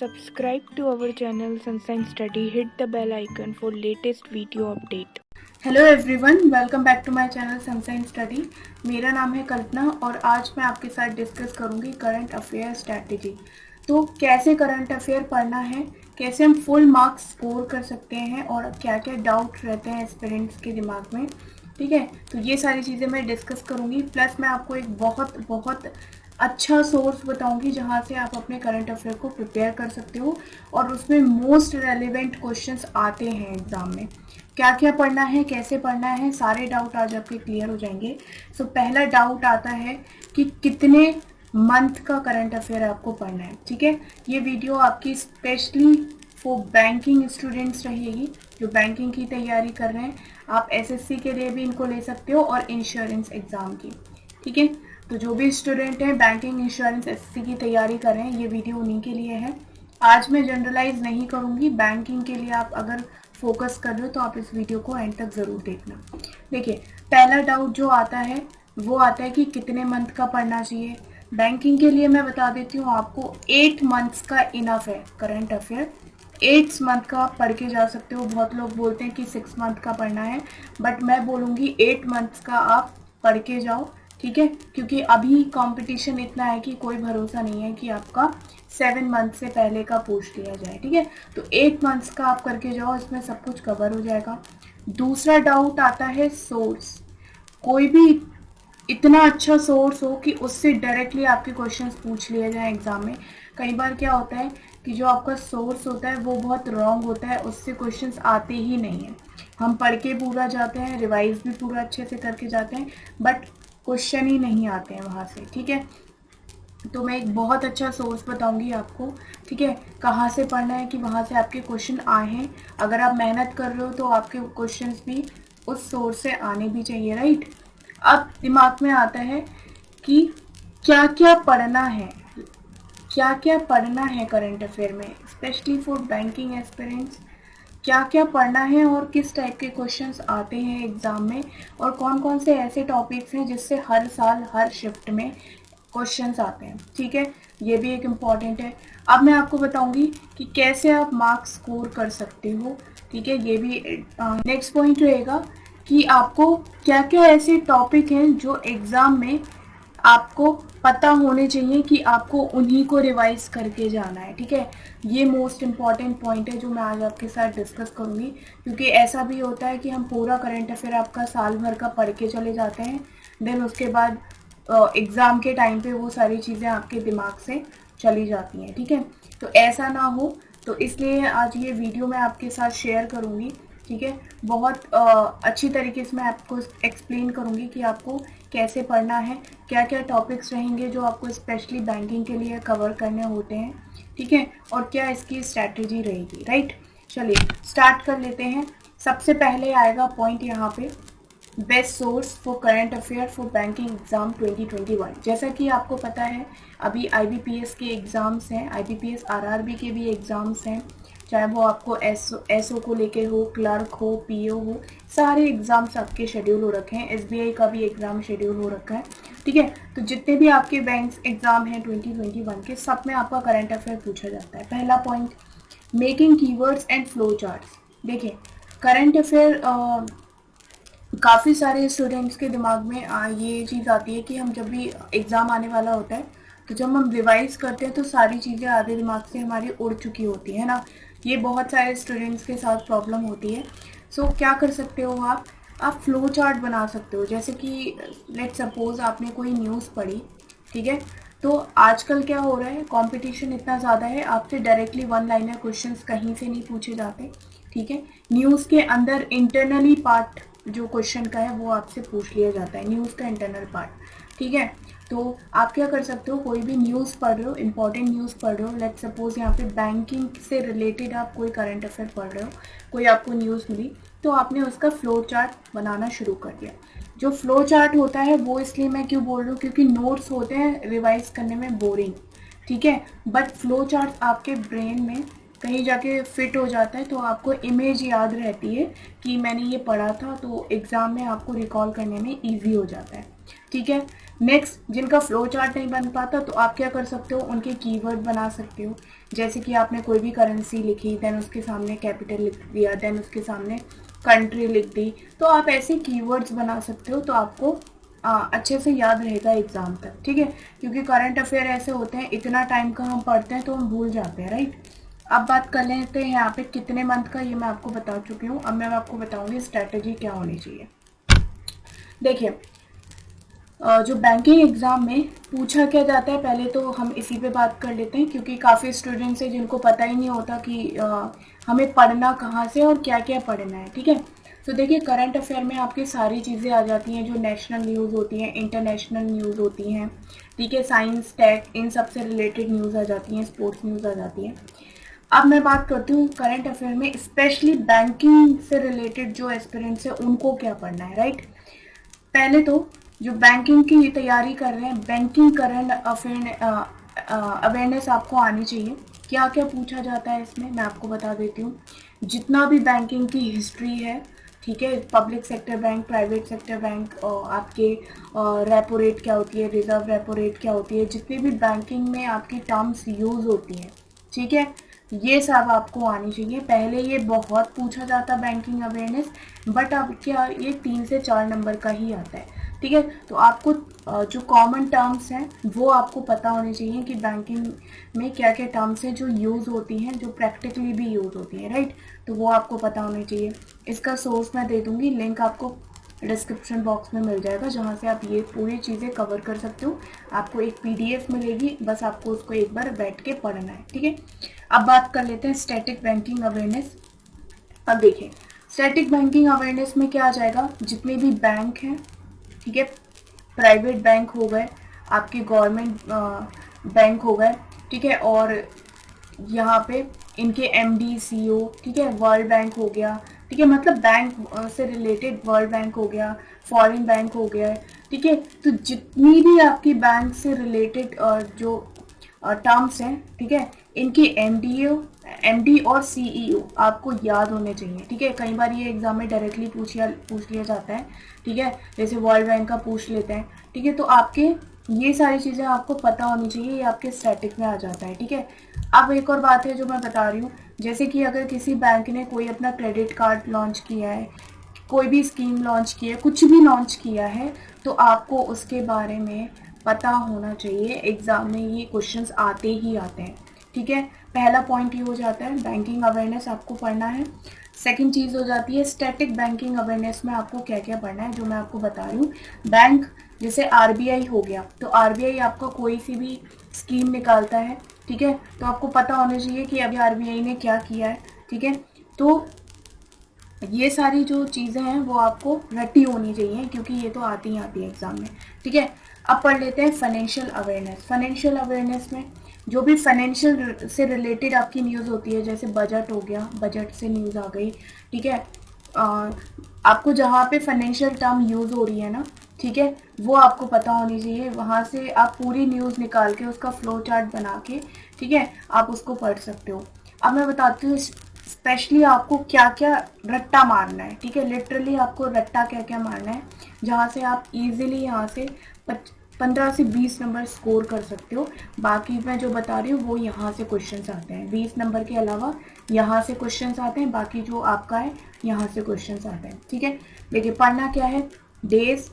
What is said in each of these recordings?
Subscribe to our channel Sunshine Study. Hit the bell icon for latest video update. Hello everyone, welcome back to my channel sunshine study. मेरा नाम है कल्पना और आज मैं आपके साथ डिस्कस करूंगी करंट अफेयर स्ट्रैटेजी। तो कैसे करंट अफेयर पढ़ना है, कैसे हम फुल मार्क्स स्कोर कर सकते हैं और क्या क्या डाउट रहते हैं एस्पिरेंट्स के दिमाग में, ठीक है। तो ये सारी चीज़ें मैं डिस्कस करूंगी। प्लस मैं आपको एक बहुत बहुत अच्छा सोर्स बताऊंगी जहां से आप अपने करंट अफेयर को प्रिपेयर कर सकते हो और उसमें मोस्ट रेलिवेंट क्वेश्चंस आते हैं एग्जाम में। क्या क्या पढ़ना है, कैसे पढ़ना है, सारे डाउट आज आपके क्लियर हो जाएंगे। सो पहला डाउट आता है कि कितने मंथ का करंट अफेयर आपको पढ़ना है, ठीक है। ये वीडियो आपकी स्पेशली फॉर बैंकिंग स्टूडेंट्स रहेगी जो बैंकिंग की तैयारी कर रहे हैं। आप एसएससी के लिए भी इनको ले सकते हो और इंश्योरेंस एग्जाम की, ठीक है। तो जो भी स्टूडेंट हैं बैंकिंग, इंश्योरेंस, एसएससी की तैयारी कर रहे हैं, ये वीडियो उन्हीं के लिए है। आज मैं जनरलाइज नहीं करूंगी, बैंकिंग के लिए आप अगर फोकस कर रहे हो तो आप इस वीडियो को एंड तक जरूर देखना। देखिए, पहला डाउट जो आता है वो आता है कि कितने मंथ का पढ़ना चाहिए। बैंकिंग के लिए मैं बता देती हूँ आपको 8 मंथ्स का इनफ है करंट अफेयर। 8 मंथ का आप पढ़ के जा सकते हो। बहुत लोग बोलते हैं कि 6 मंथ का पढ़ना है, बट मैं बोलूँगी 8 मंथ्स का आप पढ़ के जाओ, ठीक है। क्योंकि अभी कंपटीशन इतना है कि कोई भरोसा नहीं है कि आपका 7 मंथ से पहले का पूछ लिया जाए, ठीक है। तो 8 मंथ्स का आप करके जाओ, इसमें सब कुछ कवर हो जाएगा। दूसरा डाउट आता है सोर्स। कोई भी इतना अच्छा सोर्स हो कि उससे डायरेक्टली आपके क्वेश्चंस पूछ लिए जाए एग्जाम में। कई बार क्या होता है कि जो आपका सोर्स होता है वो बहुत रॉन्ग होता है, उससे क्वेश्चंस आते ही नहीं है। हम पढ़ के पूरा जाते हैं, रिवाइज भी पूरा अच्छे से करके जाते हैं, बट क्वेश्चन ही नहीं आते हैं वहाँ से, ठीक है। तो मैं एक बहुत अच्छा सोर्स बताऊंगी आपको, ठीक है, कहाँ से पढ़ना है कि वहाँ से आपके क्वेश्चन आए हैं। अगर आप मेहनत कर रहे हो तो आपके क्वेश्चंस भी उस सोर्स से आने भी चाहिए, राइट। अब दिमाग में आता है कि क्या क्या पढ़ना है, क्या क्या पढ़ना है करंट अफेयर में, स्पेशली फॉर बैंकिंग एस्पिरेंट्स। क्या क्या पढ़ना है और किस टाइप के क्वेश्चंस आते हैं एग्जाम में, और कौन कौन से ऐसे टॉपिक्स हैं जिससे हर साल हर शिफ्ट में क्वेश्चंस आते हैं, ठीक है। ये भी एक इम्पॉर्टेंट है। अब मैं आपको बताऊंगी कि कैसे आप मार्क्स स्कोर कर सकते हो, ठीक है। ये भी नेक्स्ट पॉइंट रहेगा कि आपको क्या क्या ऐसे टॉपिक हैं जो एग्जाम में आपको पता होने चाहिए कि आपको उन्हीं को रिवाइज करके जाना है, ठीक है। ये मोस्ट इम्पॉर्टेंट पॉइंट है जो मैं आज आपके साथ डिस्कस करूंगी। क्योंकि ऐसा भी होता है कि हम पूरा करंट अफेयर आपका साल भर का पढ़ के चले जाते हैं, देन उसके बाद एग्ज़ाम के टाइम पे वो सारी चीज़ें आपके दिमाग से चली जाती हैं, ठीक है। तो ऐसा ना हो, तो इसलिए आज ये वीडियो मैं आपके साथ शेयर करूँगी, ठीक है। बहुत अच्छी तरीके से मैं आपको एक्सप्लेन करूँगी कि आपको कैसे पढ़ना है, क्या क्या टॉपिक्स रहेंगे जो आपको स्पेशली बैंकिंग के लिए कवर करने होते हैं, ठीक है, और क्या इसकी स्ट्रैटेजी रहेगी, राइट। चलिए स्टार्ट कर लेते हैं। सबसे पहले आएगा पॉइंट यहाँ पे, best source for current affair for banking exam 2021। जैसा कि आपको पता है अभी आईबीपीएस के एग्ज़ाम्स हैं, आईबीपीएस आरआरबी के भी एग्ज़ाम्स हैं, चाहे वो आपको एसओ को लेके हो, क्लर्क हो, पीओ हो, सारे एग्ज़ाम्स आपके शेड्यूल हो रखे हैं। एसबीआई का भी एग्ज़ाम शेड्यूल हो रखा है, ठीक है। तो जितने भी आपके बैंक एग्ज़ाम हैं 2021 के, सब में आपका करंट अफेयर पूछा जाता है। पहला point, making keywords and flow charts. देखिए, करंट अफेयर काफ़ी सारे स्टूडेंट्स के दिमाग में ये चीज़ आती है कि हम जब भी एग्ज़ाम आने वाला होता है तो जब हम रिवाइज करते हैं तो सारी चीज़ें आधे दिमाग से हमारी उड़ चुकी होती है ना। ये बहुत सारे स्टूडेंट्स के साथ प्रॉब्लम होती है। सो क्या कर सकते हो आप फ्लो चार्ट बना सकते हो। जैसे कि लेट सपोज आपने कोई न्यूज़ पढ़ी, ठीक है। तो आजकल क्या हो रहा है, कंपटीशन इतना ज़्यादा है, आपसे डायरेक्टली वन लाइनर क्वेश्चंस कहीं से नहीं पूछे जाते, ठीक है। न्यूज़ के अंदर इंटरनली पार्ट जो क्वेश्चन का है वो आपसे पूछ लिया जाता है, न्यूज़ का इंटरनल पार्ट, ठीक है। तो आप क्या कर सकते हो, कोई भी न्यूज़ पढ़ रहे हो, इंपॉर्टेंट न्यूज़ पढ़ रहे हो, लेट सपोज यहाँ पे बैंकिंग से रिलेटेड आप कोई करंट अफेयर पढ़ रहे हो, कोई आपको न्यूज़ मिली, तो आपने उसका फ्लो चार्ट बनाना शुरू कर दिया। जो फ्लो चार्ट होता है वो इसलिए मैं क्यों बोल रही हूँ, क्योंकि नोट्स होते हैं रिवाइज करने में बोरिंग, ठीक है, बट फ्लो चार्ट आपके ब्रेन में कहीं जाके फिट हो जाता है, तो आपको इमेज याद रहती है कि मैंने ये पढ़ा था, तो एग्ज़ाम में आपको रिकॉल करने में ईजी हो जाता है। ठीक है। नेक्स्ट, जिनका फ्लो चार्ट नहीं बन पाता तो आप क्या कर सकते हो, उनके कीवर्ड बना सकते हो। जैसे कि आपने कोई भी करेंसी लिखी, देन उसके सामने कैपिटल लिख दिया, देन उसके सामने कंट्री लिख दी, तो आप ऐसे कीवर्ड्स बना सकते हो, तो आपको अच्छे से याद रहेगा एग्जाम तक। ठीक है, क्योंकि करंट अफेयर ऐसे होते हैं, इतना टाइम का हम पढ़ते हैं तो हम भूल जाते हैं, राइट। अब बात कर लेते हैं यहाँ पे कितने मंथ का, ये मैं आपको बता चुकी हूँ। अब मैं आपको बताऊंगी स्ट्रैटेजी क्या होनी चाहिए। देखिए, जो बैंकिंग एग्ज़ाम में पूछा क्या जाता है, पहले तो हम इसी पे बात कर लेते हैं, क्योंकि काफ़ी स्टूडेंट्स हैं जिनको पता ही नहीं होता कि हमें पढ़ना कहाँ से और क्या क्या पढ़ना है। ठीक है, तो देखिए, करंट अफेयर में आपकी सारी चीज़ें आ जाती हैं, जो नेशनल न्यूज़ होती हैं, इंटरनेशनल न्यूज़ होती हैं। ठीक है, साइंस, टेक, इन सब से रिलेटेड न्यूज़ आ जाती हैं, स्पोर्ट्स न्यूज़ आ जाती हैं। अब मैं बात करती हूँ करंट अफेयर में स्पेशली बैंकिंग से रिलेटेड जो एस्पिरेंट्स हैं उनको क्या पढ़ना है, राइट। पहले तो जो बैंकिंग की तैयारी कर रहे हैं, बैंकिंग करंट अवेयरनेस आपको आनी चाहिए। क्या क्या पूछा जाता है इसमें मैं आपको बता देती हूँ। जितना भी बैंकिंग की हिस्ट्री है, ठीक है, public sector bank, private sector bank, आपके रेपो रेट क्या होती है, रिजर्व रेपो रेट क्या होती है, जितनी भी बैंकिंग में आपकी टर्म्स यूज होती हैं, ठीक है, ये सब आपको आनी चाहिए। पहले ये बहुत पूछा जाता बैंकिंग अवेयरनेस, बट अब क्या ये 3 से 4 नंबर का ही आता है। ठीक है, तो आपको जो कॉमन टर्म्स हैं वो आपको पता होनी चाहिए कि बैंकिंग में क्या क्या टर्म्स हैं जो यूज़ होती हैं, जो प्रैक्टिकली भी यूज़ होती हैं, राइट। तो वो आपको पता होनी चाहिए। इसका सोर्स मैं दे दूँगी, लिंक आपको डिस्क्रिप्शन बॉक्स में मिल जाएगा, जहाँ से आप ये पूरी चीज़ें कवर कर सकते हो। आपको एक PDF मिलेगी, बस आपको उसको एक बार बैठ के पढ़ना है। ठीक है, अब बात कर लेते हैं स्टैटिक बैंकिंग अवेयरनेस। अब देखिए, स्टैटिक बैंकिंग अवेयरनेस में क्या आ जाएगा, जितने भी बैंक हैं, ठीक है, प्राइवेट बैंक हो गए, आपके गवर्नमेंट बैंक हो गए, ठीक है, और यहाँ पे इनके MD CEO, ठीक है, वर्ल्ड बैंक हो गया, ठीक है, मतलब बैंक से रिलेटेड वर्ल्ड बैंक हो गया, फॉरेन बैंक हो गया, ठीक है। तो जितनी भी आपकी बैंक से रिलेटेड जो टर्म्स हैं, ठीक है, इनकी MD और CEO आपको याद होने चाहिए। ठीक है, कई बार ये एग्जाम में डायरेक्टली पूछ लिया जाता है, ठीक है, जैसे वर्ल्ड बैंक का पूछ लेते हैं। ठीक है, तो आपके ये सारी चीज़ें आपको पता होनी चाहिए, ये आपके स्टैटिक में आ जाता है। ठीक है, अब एक और बात है जो मैं बता रही हूँ, जैसे कि अगर किसी बैंक ने कोई अपना क्रेडिट कार्ड लॉन्च किया है, कोई भी स्कीम लॉन्च की है, कुछ भी लॉन्च किया है, तो आपको उसके बारे में पता होना चाहिए। एग्जाम में ये क्वेश्चंस आते ही आते हैं। ठीक है, पहला पॉइंट ये हो जाता है, बैंकिंग अवेयरनेस आपको पढ़ना है। सेकंड चीज़ हो जाती है स्टैटिक बैंकिंग अवेयरनेस में आपको क्या क्या पढ़ना है, जो मैं आपको बता रही हूँ। बैंक जैसे RBI हो गया, तो RBI आपका कोई सी भी स्कीम निकालता है, ठीक है, तो आपको पता होना चाहिए कि अभी RBI ने क्या किया है। ठीक है, तो ये सारी जो चीज़ें हैं वो आपको रटी होनी चाहिए, क्योंकि ये तो आती ही आती है एग्जाम में। ठीक है, अब पढ़ लेते हैं फाइनेंशियल अवेयरनेस। फाइनेंशियल अवेयरनेस में जो भी फाइनेंशियल से रिलेटेड आपकी न्यूज़ होती है, जैसे बजट हो गया, बजट से न्यूज़ आ गई, ठीक है, आपको जहाँ पे फाइनेंशियल टर्म यूज़ हो रही है ना, ठीक है, वो आपको पता होनी चाहिए। वहाँ से आप पूरी न्यूज़ निकाल के उसका फ्लो चार्ट बना के, ठीक है, आप उसको पढ़ सकते हो। अब मैं बताती हूँ स्पेशली आपको क्या क्या रट्टा मारना है। ठीक है, लिटरली आपको रट्टा क्या क्या मारना है, जहाँ से आप इजीली यहाँ से 15 से 20 नंबर स्कोर कर सकते हो। बाकी मैं जो बता रही हूँ वो यहाँ से क्वेश्चंस आते हैं, 20 नंबर के अलावा यहाँ से क्वेश्चंस आते हैं, बाकी जो आपका है यहाँ से क्वेश्चंस आते हैं। ठीक है, देखिए, पढ़ना क्या है, डेज,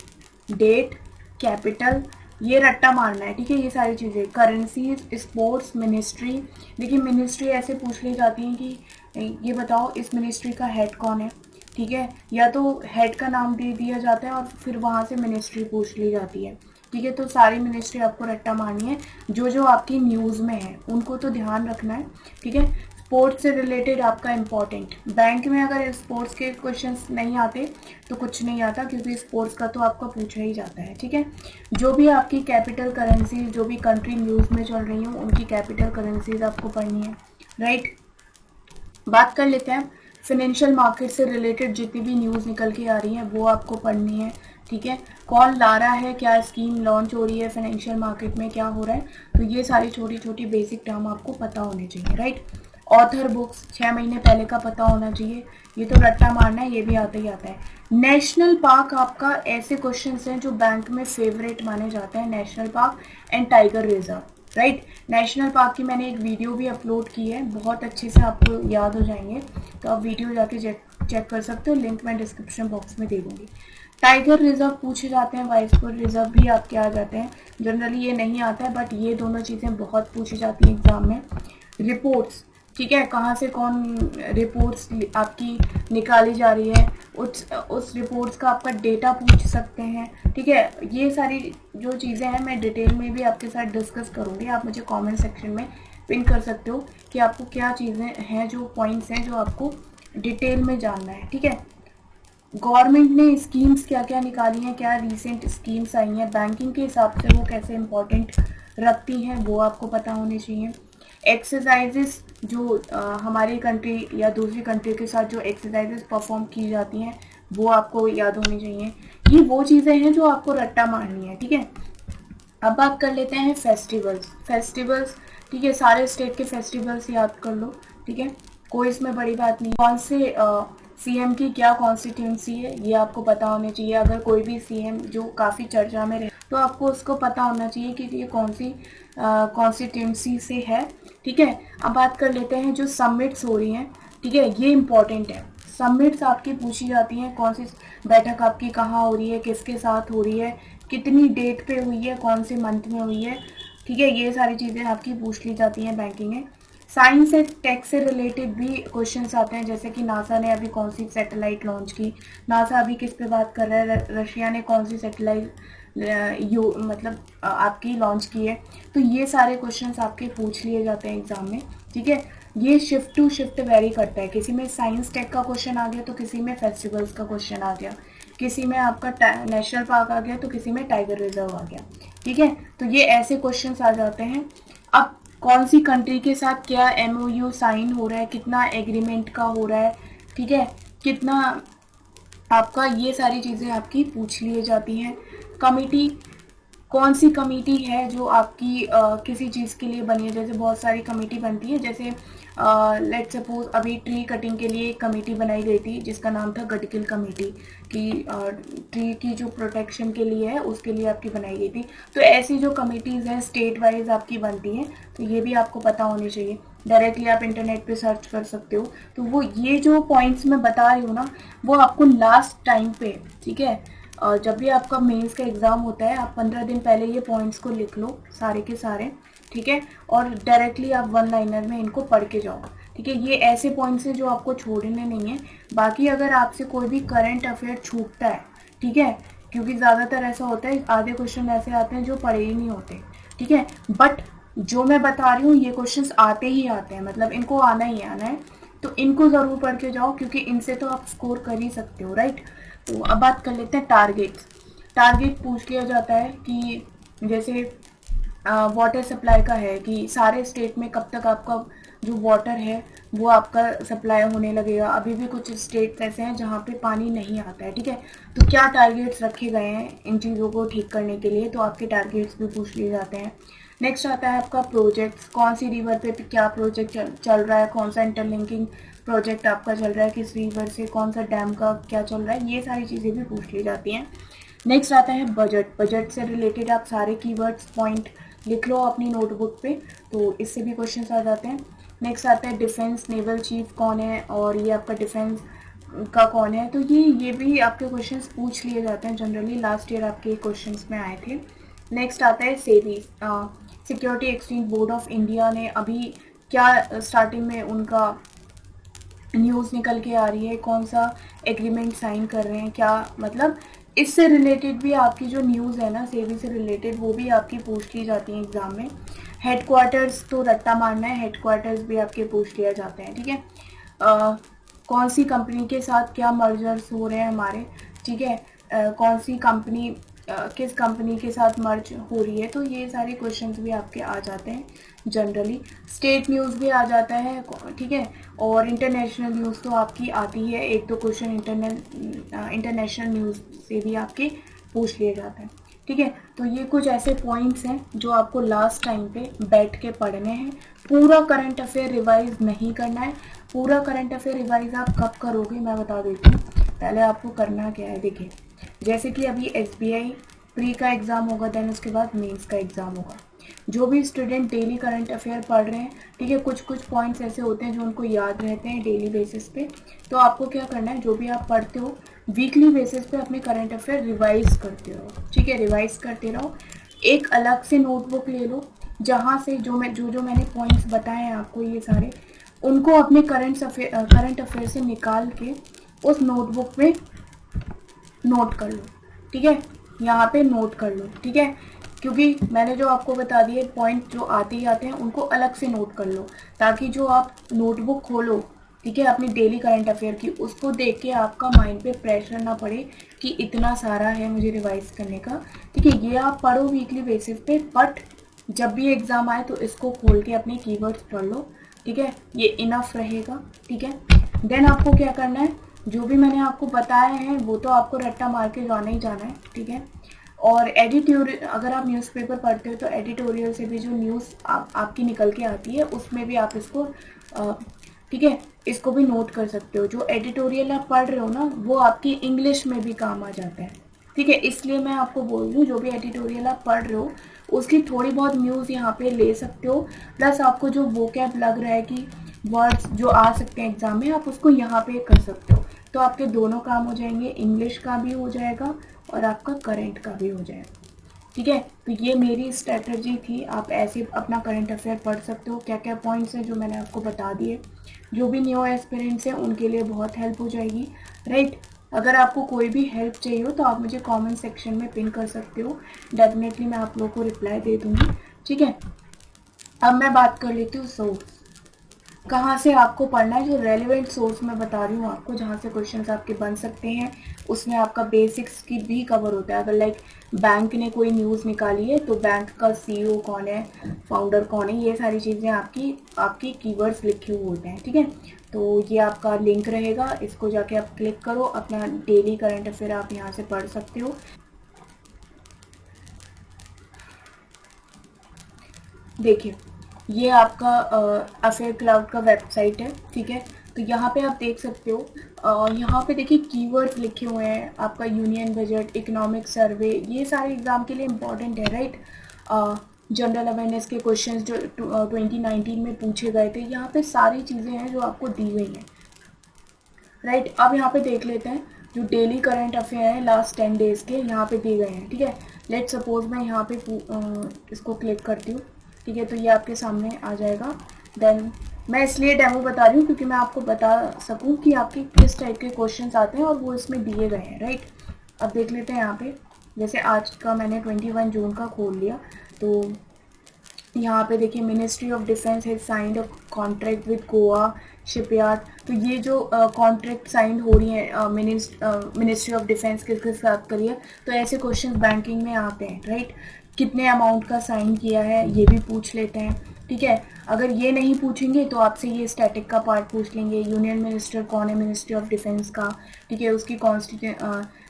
डेट, कैपिटल, ये रट्टा मारना है। ठीक है, ये सारी चीज़ें, करेंसीज, स्पोर्ट्स, मिनिस्ट्री। देखिए, मिनिस्ट्री ऐसे पूछ ली जाती है कि ये बताओ इस मिनिस्ट्री का हेड कौन है। ठीक है, या तो हेड का नाम दे दिया जाता है और फिर वहाँ से मिनिस्ट्री पूछ ली जाती है। ठीक है, तो सारी मिनिस्ट्री आपको रट्टा मारनी है, जो जो आपकी न्यूज़ में है उनको तो ध्यान रखना है। ठीक है, स्पोर्ट्स से रिलेटेड आपका इम्पोर्टेंट, बैंक में अगर स्पोर्ट्स के क्वेश्चंस नहीं आते तो कुछ नहीं आता, क्योंकि स्पोर्ट्स का तो आपका पूछा ही जाता है। ठीक है, जो भी आपकी कैपिटल करेंसी, जो भी कंट्री न्यूज़ में चल रही हो, उनकी कैपिटल करेंसीज आपको पढ़नी है, राइट। बात कर लेते हैं फाइनेंशियल मार्केट से रिलेटेड जितनी भी न्यूज़ निकल के आ रही है वो आपको पढ़नी है। ठीक है, कौन ला रहा है, क्या स्कीम लॉन्च हो रही है, फाइनेंशियल मार्केट में क्या हो रहा है, तो ये सारी छोटी छोटी बेसिक टर्म आपको पता होनी चाहिए, राइट। ऑथर बुक्स 6 महीने पहले का पता होना चाहिए, ये तो रट्टा मारना है, ये भी आता ही आता है। नेशनल पार्क आपका ऐसे क्वेश्चंस हैं जो बैंक में फेवरेट माने जाते हैं, national park and tiger reserve, right. National park की मैंने एक वीडियो भी अपलोड की है, बहुत अच्छे से आपको याद हो जाएंगे, तो आप वीडियो जाके चेक कर सकते हो, लिंक मैं डिस्क्रिप्शन बॉक्स में दे दूंगी। टाइगर रिजर्व पूछे जाते हैं, वाइसपुर रिजर्व भी आपके आ जाते हैं, जनरली ये नहीं आता है बट ये दोनों चीज़ें बहुत पूछी जाती हैं एग्जाम में। रिपोर्ट्स, ठीक है, कहाँ से कौन रिपोर्ट्स आपकी निकाली जा रही है, उस रिपोर्ट्स का आपका डेटा पूछ सकते हैं, ठीक है। ये सारी जो चीज़ें हैं मैं डिटेल में भी आपके साथ डिस्कस करूँगी, आप मुझे कमेंट सेक्शन में पिन कर सकते हो कि आपको क्या चीज़ें हैं, जो पॉइंट्स हैं जो आपको डिटेल में जानना है, ठीक है। गवर्नमेंट ने स्कीम्स क्या क्या निकाली हैं, क्या रिसेंट स्कीम्स आई हैं, बैंकिंग के हिसाब से वो कैसे इम्पोर्टेंट रखती हैं, वो आपको पता होने चाहिए। एक्सरसाइजेस जो हमारी कंट्री या दूसरी कंट्री के साथ जो एक्सरसाइजेस परफॉर्म की जाती हैं वो आपको याद होनी चाहिए। ये वो चीज़ें हैं जो आपको रट्टा मारनी है, ठीक है। अब बात कर लेते हैं फेस्टिवल्स, ठीक है, सारे स्टेट के फेस्टिवल्स याद कर लो, ठीक है, कोई इसमें बड़ी बात नहीं। कौन से सीएम की क्या कॉन्स्टिट्यूंसी है ये आपको पता होना चाहिए, अगर कोई भी सीएम जो काफ़ी चर्चा में रहे तो आपको उसको पता होना चाहिए कि ये कौन सी कॉन्स्टिट्यूंसी से है, ठीक है। अब बात कर लेते हैं जो समिट्स हो रही हैं, ठीक है, ये इंपॉर्टेंट है। समिट्स आपकी पूछी जाती हैं, कौन सी बैठक आपकी कहाँ हो रही है, किसके साथ हो रही है, कितनी डेट पे हुई है, कौन से मंथ में हुई है, ठीक है, ये सारी चीज़ें आपकी पूछ ली जाती हैं बैंकिंग में। साइंस एंड टेक से रिलेटेड भी क्वेश्चंस आते हैं, जैसे कि नासा ने अभी कौन सी सैटेलाइट लॉन्च की, नासा अभी किस पे बात कर रहा है, रशिया ने कौन सी सैटेलाइट मतलब आपकी लॉन्च की है, तो ये सारे क्वेश्चंस आपके पूछ लिए जाते हैं एग्जाम में, ठीक है। ये शिफ्ट टू शिफ्ट वेरी करता है, किसी में साइंस टेक का क्वेश्चन आ गया तो किसी में फेस्टिवल्स का क्वेश्चन आ गया, किसी में आपका नेशनल पार्क आ गया तो किसी में टाइगर रिजर्व आ गया, ठीक है। तो ये ऐसे क्वेश्चंस आ जाते हैं। अब कौन सी कंट्री के साथ क्या एमओयू साइन हो रहा है, कितना एग्रीमेंट का हो रहा है, ठीक है, कितना आपका, ये सारी चीज़ें आपकी पूछ लिए जाती हैं। कमिटी, कौन सी कमेटी है जो आपकी किसी चीज़ के लिए बनी है, जैसे बहुत सारी कमेटी बनती है, जैसे लेट सपोज अभी ट्री कटिंग के लिए एक कमेटी बनाई गई थी जिसका नाम था गडकिल कमेटी, कि ट्री की जो प्रोटेक्शन के लिए है उसके लिए आपकी बनाई गई थी। तो ऐसी जो कमेटीज़ हैं स्टेट वाइज आपकी बनती हैं, तो ये भी आपको पता होनी चाहिए, डायरेक्टली आप इंटरनेट पे सर्च कर सकते हो। तो वो ये जो पॉइंट्स मैं बता रही हूँ ना, वो आपको लास्ट टाइम पे, ठीक है, जब भी आपका मेंस का एग्ज़ाम होता है आप 15 दिन पहले ये पॉइंट्स को लिख लो सारे के सारे, ठीक है, और डायरेक्टली आप वन लाइनर में इनको पढ़ के जाओ, ठीक है। ये ऐसे पॉइंट्स हैं जो आपको छोड़ने नहीं है। बाकी अगर आपसे कोई भी करंट अफेयर छूटता है, ठीक है, क्योंकि ज़्यादातर ऐसा होता है आधे क्वेश्चन ऐसे आते हैं जो पढ़े ही नहीं होते, ठीक है, बट जो मैं बता रही हूँ ये क्वेश्चंस आते ही आते हैं, मतलब इनको आना ही आना है, तो इनको ज़रूर पढ़ के जाओ क्योंकि इनसे तो आप स्कोर कर ही सकते हो, राइट। तो अब बात कर लेते हैं टारगेट पूछ लिया जाता है कि जैसे वाटर सप्लाई का है कि सारे स्टेट में कब तक आपका जो वाटर है वो आपका सप्लाई होने लगेगा। अभी भी कुछ स्टेट्स ऐसे हैं जहाँ पे पानी नहीं आता है, ठीक है, तो क्या टारगेट्स रखे गए हैं इन चीज़ों को ठीक करने के लिए, तो आपके टारगेट्स भी पूछ लिए जाते हैं। नेक्स्ट आता है आपका प्रोजेक्ट्स, कौन सी रिवर पे क्या प्रोजेक्ट चल रहा है, कौन सा इंटरलिंकिंग प्रोजेक्ट आपका चल रहा है, किस रिवर से, कौन सा डैम का क्या चल रहा है, ये सारी चीज़ें भी पूछ ली जाती हैं। नेक्स्ट आता है बजट से रिलेटेड आप सारे कीवर्ड्स पॉइंट लिख लो अपनी नोटबुक पे, तो इससे भी क्वेश्चंस आ जाते हैं। नेक्स्ट आता है डिफेंस, नेवल चीफ कौन है और ये आपका डिफेंस का कौन है, तो ये भी आपके क्वेश्चंस पूछ लिए जाते हैं जनरली, लास्ट ईयर आपके क्वेश्चंस में आए थे। नेक्स्ट आता है SEBI, security exchange board of India ने अभी क्या स्टार्टिंग में उनका न्यूज़ निकल के आ रही है, कौन सा एग्रीमेंट साइन कर रहे हैं, क्या मतलब इससे रिलेटेड भी आपकी जो न्यूज़ है ना सेबी से रिलेटेड वो भी आपकी पूछ ली जाती है एग्ज़ाम में। हेडक्वार्टर्स तो रट्टा मारना है, हेडक्वार्टर्स भी आपके पूछ लिया जाते हैं, ठीक है। कौन सी कंपनी के साथ क्या मर्जर्स हो रहे हैं हमारे, ठीक है, कौन सी कंपनी किस कंपनी के साथ मर्ज हो रही है, तो ये सारे क्वेश्चंस भी आपके आ जाते हैं जनरली। स्टेट न्यूज़ भी आ जाता है, ठीक है, और इंटरनेशनल न्यूज़ तो आपकी आती है, एक दो क्वेश्चन इंटरनेशनल न्यूज़ से भी आपके पूछ लिए जाते हैं। ठीक है। तो ये कुछ ऐसे पॉइंट्स हैं जो आपको लास्ट टाइम पे बैठ के पढ़ने हैं। पूरा करंट अफेयर रिवाइज नहीं करना है। पूरा करंट अफेयर रिवाइज आप कब करोगे मैं बता देती हूँ। पहले आपको करना क्या है, देखिए जैसे कि अभी SBI प्री का एग्ज़ाम होगा, देन उसके बाद मेंस का एग्ज़ाम होगा। जो भी स्टूडेंट डेली करंट अफेयर पढ़ रहे हैं, ठीक है, कुछ कुछ पॉइंट्स ऐसे होते हैं जो उनको याद रहते हैं डेली बेसिस पे। तो आपको क्या करना है, जो भी आप पढ़ते हो वीकली बेसिस पे अपने करंट अफेयर रिवाइज करते रहो, ठीक है, रिवाइज करते रहो। एक अलग से नोटबुक ले लो जहाँ से जो मैंने पॉइंट्स बताए हैं आपको, ये सारे उनको अपने करंट अफेयर से निकाल के उस नोटबुक में नोट कर लो, ठीक है, यहाँ पे नोट कर लो, ठीक है। क्योंकि मैंने जो आपको बता दिए पॉइंट जो आते ही आते हैं उनको अलग से नोट कर लो, ताकि जो आप नोटबुक खोलो, ठीक है, अपनी डेली करंट अफेयर की, उसको देख के आपका माइंड पे प्रेशर ना पड़े कि इतना सारा है मुझे रिवाइज करने का, ठीक है। ये आप पढ़ो वीकली बेसिस पे, बट जब भी एग्ज़ाम आए तो इसको खोल के अपने कीवर्ड्स पढ़ लो, ठीक है, ये इनफ रहेगा, ठीक है। देन आपको क्या करना है, जो भी मैंने आपको बताया है वो तो आपको रट्टा मार के जाना ही जाना है, ठीक है। और एडिटोरियल, अगर आप न्यूज़पेपर पढ़ते हो तो एडिटोरियल से भी जो न्यूज़ आपकी निकल के आती है उसमें भी आप इसको ठीक है, इसको भी नोट कर सकते हो। जो एडिटोरियल आप पढ़ रहे हो ना वो आपकी इंग्लिश में भी काम आ जाता है, ठीक है। इसलिए मैं आपको बोल रही हूँ जो भी एडिटोरियल आप पढ़ रहे हो उसकी थोड़ी बहुत न्यूज़ यहाँ पे ले सकते हो, प्लस आपको जो वोकैब लग रहा है कि वर्ड्स जो आ सकते हैं एग्जाम में, आप उसको यहाँ पे कर सकते हो। तो आपके दोनों काम हो जाएंगे, इंग्लिश का भी हो जाएगा और आपका करंट का भी हो जाएगा, ठीक है। तो ये मेरी स्ट्रेटजी थी, आप ऐसे अपना करंट अफेयर पढ़ सकते हो। क्या क्या पॉइंट्स हैं जो मैंने आपको बता दिए, जो भी न्यू एस्पिरेंट्स हैं उनके लिए बहुत हेल्प हो जाएगी, राइट। अगर आपको कोई भी हेल्प चाहिए हो तो आप मुझे कमेंट सेक्शन में पिन कर सकते हो, डेफिनेटली मैं आप लोगों को रिप्लाई दे दूँगी, ठीक है। अब मैं बात कर लेती हूँ सोर्स, कहाँ से आपको पढ़ना है। जो रेलिवेंट सोर्स मैं बता रही हूँ आपको, जहाँ से क्वेश्चंस आपके बन सकते हैं, उसमें आपका बेसिक्स की भी कवर होता है। अगर लाइक बैंक ने कोई न्यूज़ निकाली है तो बैंक का CEO कौन है, फाउंडर कौन है, ये सारी चीज़ें आपकी कीवर्ड्स लिखे हुए होते हैं, ठीक है। तो ये आपका लिंक रहेगा, इसको जाके आप क्लिक करो, अपना डेली करंट अफेयर आप यहाँ से पढ़ सकते हो। देखिए ये आपका अफेयर क्लाउड का वेबसाइट है, ठीक है। तो यहाँ पे आप देख सकते हो, यहाँ पे देखिए कीवर्ड्स लिखे हुए हैं, आपका यूनियन बजट, इकोनॉमिक सर्वे, ये सारे एग्जाम के लिए इम्पोर्टेंट है, राइट। जनरल अवेयरनेस के क्वेश्चंस जो 2019 में पूछे गए थे, यहाँ पे सारी चीज़ें हैं जो आपको दी गई हैं, राइट। अब यहाँ पे देख लेते हैं जो डेली करंट अफेयर हैं लास्ट 10 डेज़ के, यहाँ पे दिए गए हैं, ठीक है। लेट सपोज मैं यहाँ पे इसको क्लिक करती हूँ, ठीक है, तो ये आपके सामने आ जाएगा। देन मैं इसलिए डेमो बता रही हूँ क्योंकि मैं आपको बता सकूँ कि आपके किस टाइप के क्वेश्चंस आते हैं और वो इसमें दिए गए हैं, राइट। अब देख लेते हैं यहाँ पे, जैसे आज का मैंने 21 जून का खोल लिया, तो यहाँ पे देखिए ministry of defence has signed a contract with Goa shipyard. तो ये जो कॉन्ट्रैक्ट साइन हो रही है मिनिस्ट्री ऑफ डिफेंस किसके साथ करिए, तो ऐसे क्वेश्चन बैंकिंग में आते हैं, राइट। कितने अमाउंट का साइन किया है ये भी पूछ लेते हैं, ठीक है। अगर ये नहीं पूछेंगे तो आपसे ये स्टैटिक का पार्ट पूछ लेंगे, यूनियन मिनिस्टर कौन है मिनिस्ट्री ऑफ डिफेंस का, ठीक है, उसकी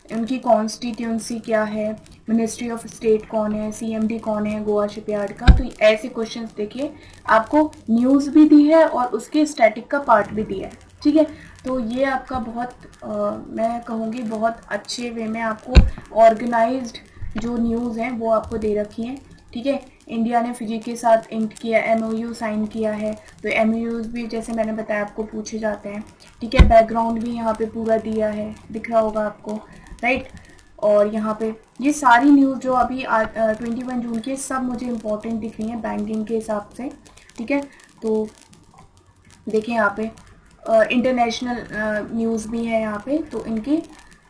उनकी कॉन्स्टिट्यूंसी क्या है, मिनिस्ट्री ऑफ स्टेट कौन है, CMD कौन है गोवा शिपयार्ड का। तो ऐसे क्वेश्चंस देखिए आपको न्यूज़ भी दी है और उसके स्टैटिक का पार्ट भी दिया है, ठीक है। तो ये आपका बहुत मैं कहूँगी बहुत अच्छे वे में आपको ऑर्गेनाइज्ड जो न्यूज़ हैं वो आपको दे रखी हैं, ठीक है। इंडिया ने फिजी के साथ इंट किया, MOU साइन किया है, तो MOUs भी जैसे मैंने बताया आपको पूछे जाते हैं, ठीक है। बैकग्राउंड भी यहाँ पे पूरा दिया है, दिख रहा होगा आपको, राइट। और यहाँ पे ये सारी न्यूज़ जो अभी 21 जून की सब मुझे इम्पोर्टेंट दिख रही हैं बैंकिंग के हिसाब से, ठीक है। तो देखिए यहाँ पे इंटरनेशनल न्यूज़ भी है यहाँ पे, तो इनके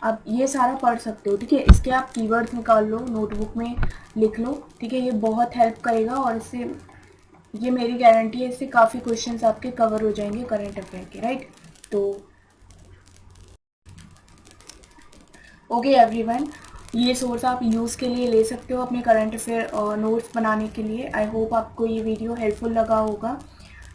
आप ये सारा पढ़ सकते हो, ठीक है। इसके आप कीवर्ड्स निकाल लो, नोटबुक में लिख लो, ठीक है। ये बहुत हेल्प करेगा और इससे ये मेरी गारंटी है, इससे काफ़ी क्वेश्चंस आपके कवर हो जाएंगे करंट अफेयर के, राइट। तो ओके एवरीवन, ये सोर्स आप यूज़ के लिए ले सकते हो अपने करंट अफेयर नोट्स बनाने के लिए। आई होप आपको ये वीडियो हेल्पफुल लगा होगा।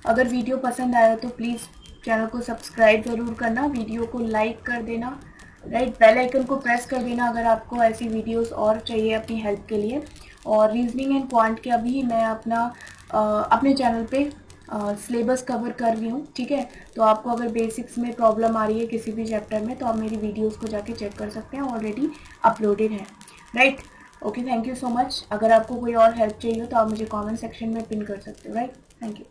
अगर वीडियो पसंद आया तो प्लीज़ चैनल को सब्सक्राइब ज़रूर करना, वीडियो को लाइक कर देना, राइट। बेल आइकन को प्रेस कर देना अगर आपको ऐसी वीडियोस और चाहिए अपनी हेल्प के लिए। और रीजनिंग एंड क्वांट के अभी मैं अपने चैनल पे सिलेबस कवर कर रही हूँ, ठीक है। तो आपको अगर बेसिक्स में प्रॉब्लम आ रही है किसी भी चैप्टर में तो आप मेरी वीडियोस को जाके चेक कर सकते हैं, ऑलरेडी अपलोडेड है, right. Okay, thank you so much. अगर आपको कोई और हेल्प चाहिए तो आप मुझे कमेंट सेक्शन में पिन कर सकते हो, राइट। Thank you.